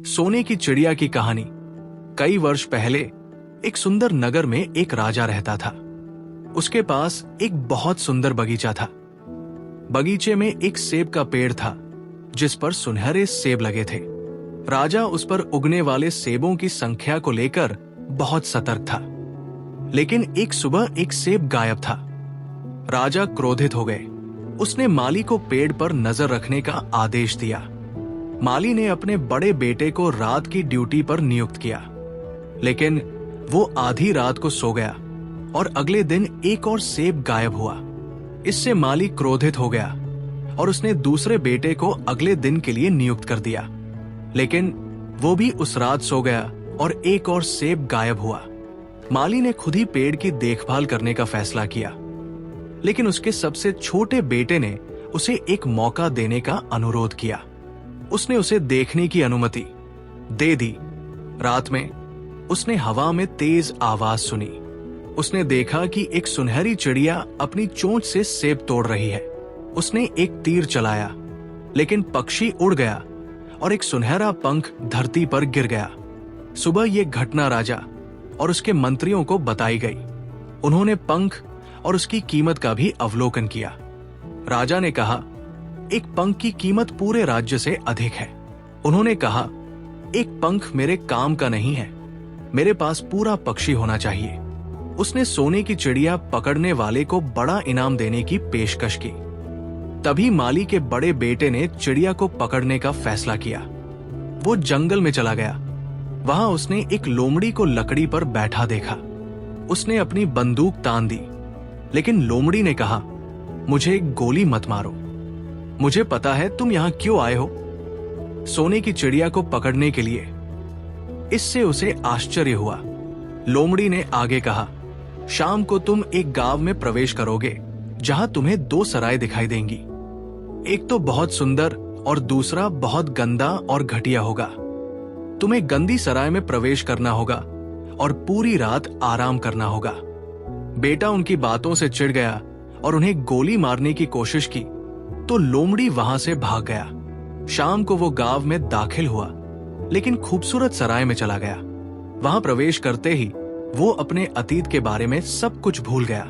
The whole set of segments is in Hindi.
सोने की चिड़िया की कहानी। कई वर्ष पहले एक सुंदर नगर में एक राजा रहता था। उसके पास एक बहुत सुंदर बगीचा था। बगीचे में एक सेब का पेड़ था जिस पर सुनहरे सेब लगे थे। राजा उस पर उगने वाले सेबों की संख्या को लेकर बहुत सतर्क था। लेकिन एक सुबह एक सेब गायब था। राजा क्रोधित हो गए। उसने माली को पेड़ पर नजर रखने का आदेश दिया। माली ने अपने बड़े बेटे को रात की ड्यूटी पर नियुक्त किया, लेकिन वो आधी रात को सो गया और अगले दिन एक और सेब गायब हुआ। इससे माली क्रोधित हो गया और उसने दूसरे बेटे को अगले दिन के लिए नियुक्त कर दिया, लेकिन वो भी उस रात सो गया और एक और सेब गायब हुआ। माली ने खुद ही पेड़ की देखभाल करने का फैसला किया, लेकिन उसके सबसे छोटे बेटे ने उसे एक मौका देने का अनुरोध किया। उसने उसे देखने की अनुमति दे दी। रात में उसने हवा में तेज आवाज सुनी। उसने देखा कि एक सुनहरी चिड़िया अपनी चोंच से सेब तोड़ रही है। उसने एक तीर चलाया, लेकिन पक्षी उड़ गया और एक सुनहरा पंख धरती पर गिर गया। सुबह यह घटना राजा और उसके मंत्रियों को बताई गई। उन्होंने पंख और उसकी कीमत का भी अवलोकन किया। राजा ने कहा, एक पंख की कीमत पूरे राज्य से अधिक है। उन्होंने कहा, एक पंख मेरे काम का नहीं है, मेरे पास पूरा पक्षी होना चाहिए। उसने सोने की चिड़िया पकड़ने वाले को बड़ा इनाम देने की पेशकश की। तभी माली के बड़े बेटे ने चिड़िया को पकड़ने का फैसला किया। वो जंगल में चला गया। वहां उसने एक लोमड़ी को लकड़ी पर बैठा देखा। उसने अपनी बंदूक तान दी, लेकिन लोमड़ी ने कहा, मुझे गोली मत मारो, मुझे पता है तुम यहां क्यों आए हो, सोने की चिड़िया को पकड़ने के लिए। इससे उसे आश्चर्य हुआ। लोमड़ी ने आगे कहा, शाम को तुम एक गांव में प्रवेश करोगे जहां तुम्हें दो सराय दिखाई देंगी। एक तो बहुत सुंदर और दूसरा बहुत गंदा और घटिया होगा। तुम्हें गंदी सराय में प्रवेश करना होगा और पूरी रात आराम करना होगा। बेटा उनकी बातों से चिढ़ गया और उन्हें गोली मारने की कोशिश की, तो लोमड़ी वहां से भाग गया। शाम को वो गांव में दाखिल हुआ, लेकिन खूबसूरत सराय में चला गया। वहां प्रवेश करते ही वो अपने अतीत के बारे में सब कुछ भूल गया।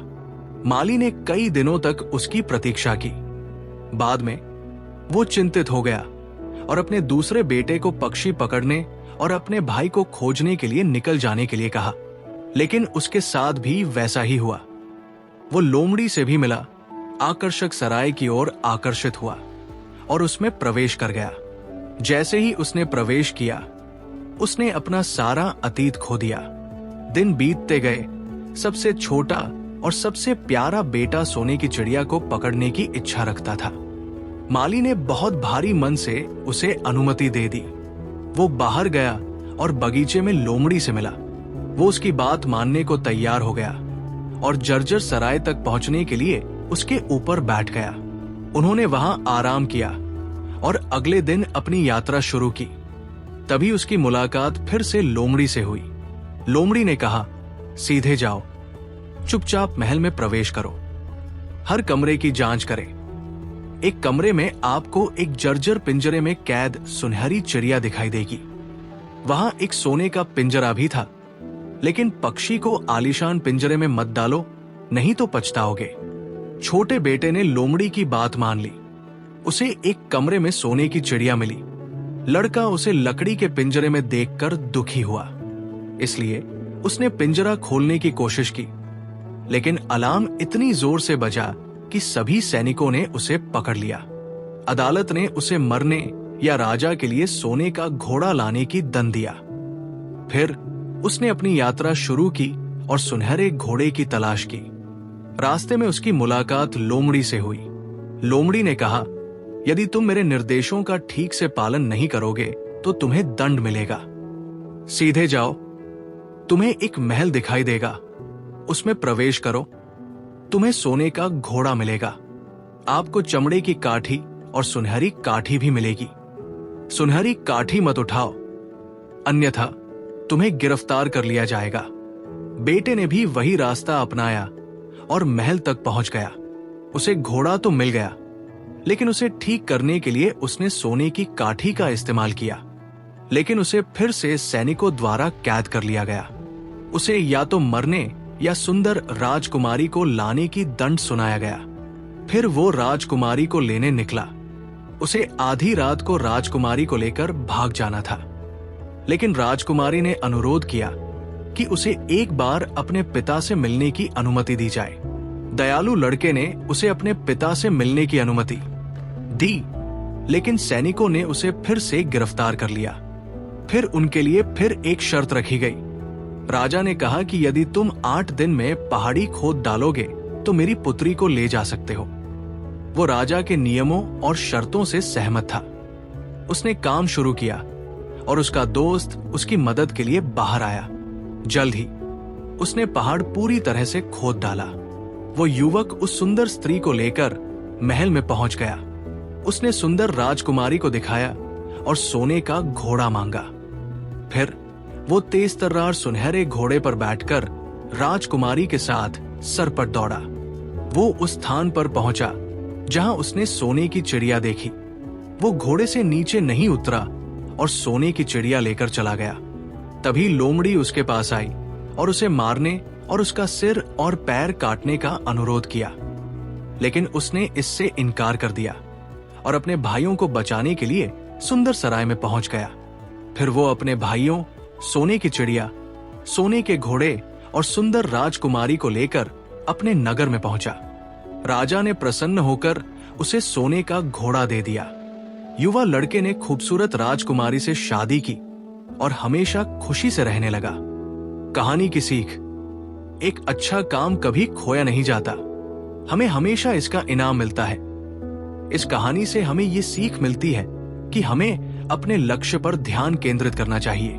माली ने कई दिनों तक उसकी प्रतीक्षा की। बाद में वो चिंतित हो गया और अपने दूसरे बेटे को पक्षी पकड़ने और अपने भाई को खोजने के लिए निकल जाने के लिए कहा, लेकिन उसके साथ भी वैसा ही हुआ। वो लोमड़ी से भी मिला, आकर्षक सराय की ओर आकर्षित हुआ और उसमें प्रवेश कर गया। जैसे ही उसने प्रवेश किया, उसने अपना सारा अतीत खो दिया। दिन बीतते गए। सबसे छोटा और सबसे प्यारा बेटा सोने की चिड़िया को पकड़ने की इच्छा रखता था। माली ने बहुत भारी मन से उसे अनुमति दे दी। वो बाहर गया और बगीचे में लोमड़ी से मिला। वो उसकी बात मानने को तैयार हो गया और जर्जर सराय तक पहुंचने के लिए उसके ऊपर बैठ गया। उन्होंने वहां आराम किया और अगले दिन अपनी यात्रा शुरू की। तभी उसकी मुलाकात फिर से लोमड़ी से हुई। लोमड़ी ने कहा, सीधे जाओ, चुपचाप महल में प्रवेश करो, हर कमरे की जांच करें। एक कमरे में आपको एक जर्जर पिंजरे में कैद सुनहरी चिड़िया दिखाई देगी। वहां एक सोने का पिंजरा भी था, लेकिन पक्षी को आलीशान पिंजरे में मत डालो, नहीं तो पछताओगे। छोटे बेटे ने लोमड़ी की बात मान ली। उसे एक कमरे में सोने की चिड़िया मिली। लड़का उसे लकड़ी के पिंजरे में देखकर दुखी हुआ, इसलिए उसने पिंजरा खोलने की कोशिश की, लेकिन अलार्म इतनी जोर से बजा कि सभी सैनिकों ने उसे पकड़ लिया। अदालत ने उसे मरने या राजा के लिए सोने का घोड़ा लाने की दंड दिया। फिर उसने अपनी यात्रा शुरू की और सुनहरे घोड़े की तलाश की। रास्ते में उसकी मुलाकात लोमड़ी से हुई। लोमड़ी ने कहा, यदि तुम मेरे निर्देशों का ठीक से पालन नहीं करोगे तो तुम्हें दंड मिलेगा। सीधे जाओ, तुम्हें एक महल दिखाई देगा, उसमें प्रवेश करो, तुम्हें सोने का घोड़ा मिलेगा। आपको चमड़े की काठी और सुनहरी काठी भी मिलेगी। सुनहरी काठी मत उठाओ, अन्यथा तुम्हें गिरफ्तार कर लिया जाएगा। बेटे ने भी वही रास्ता अपनाया और महल तक पहुंच गया। उसे घोड़ा तो मिल गया, लेकिन उसे ठीक करने के लिए उसने सोने की काठी का इस्तेमाल किया। लेकिन उसे फिर से सैनिकों द्वारा कैद कर लिया गया। उसे या तो मरने या सुंदर राजकुमारी को लाने की दंड सुनाया गया। फिर वो राजकुमारी को लेने निकला। उसे आधी रात को राजकुमारी को लेकर भाग जाना था, लेकिन राजकुमारी ने अनुरोध किया कि उसे एक बार अपने पिता से मिलने की अनुमति दी जाए। दयालु लड़के ने उसे अपने पिता से मिलने की अनुमति दी, लेकिन सैनिकों ने उसे फिर से गिरफ्तार कर लिया। फिर उनके लिए फिर एक शर्त रखी गई। राजा ने कहा कि यदि तुम 8 दिन में पहाड़ी खोद डालोगे तो मेरी पुत्री को ले जा सकते हो। वो राजा के नियमों और शर्तों से सहमत था। उसने काम शुरू किया और उसका दोस्त उसकी मदद के लिए बाहर आया। जल्द ही उसने पहाड़ पूरी तरह से खोद डाला। वो युवक उस सुंदर स्त्री को लेकर महल में पहुंच गया। उसने सुंदर राजकुमारी को दिखाया और सोने का घोड़ा मांगा। फिर वो तेज तर्रार सुनहरे घोड़े पर बैठकर राजकुमारी के साथ सरपट दौड़ा। वो उस स्थान पर पहुंचा जहां उसने सोने की चिड़िया देखी। वो घोड़े से नीचे नहीं उतरा और सोने की चिड़िया लेकर चला गया। तभी लोमड़ी उसके पास आई और उसे मारने और उसका सिर और पैर काटने का अनुरोध किया, लेकिन उसने इससे इनकार कर दिया और अपने भाइयों को बचाने के लिए सुंदर सराय में पहुंच गया। फिर वो अपने भाइयों, सोने की चिड़िया, सोने के घोड़े और सुंदर राजकुमारी को लेकर अपने नगर में पहुंचा। राजा ने प्रसन्न होकर उसे सोने का घोड़ा दे दिया। युवा लड़के ने खूबसूरत राजकुमारी से शादी की और हमेशा खुशी से रहने लगा। कहानी की सीख: एक अच्छा काम कभी खोया नहीं जाता, हमें हमेशा इसका इनाम मिलता है। इस कहानी से हमें ये सीख मिलती है कि हमें अपने लक्ष्य पर ध्यान केंद्रित करना चाहिए।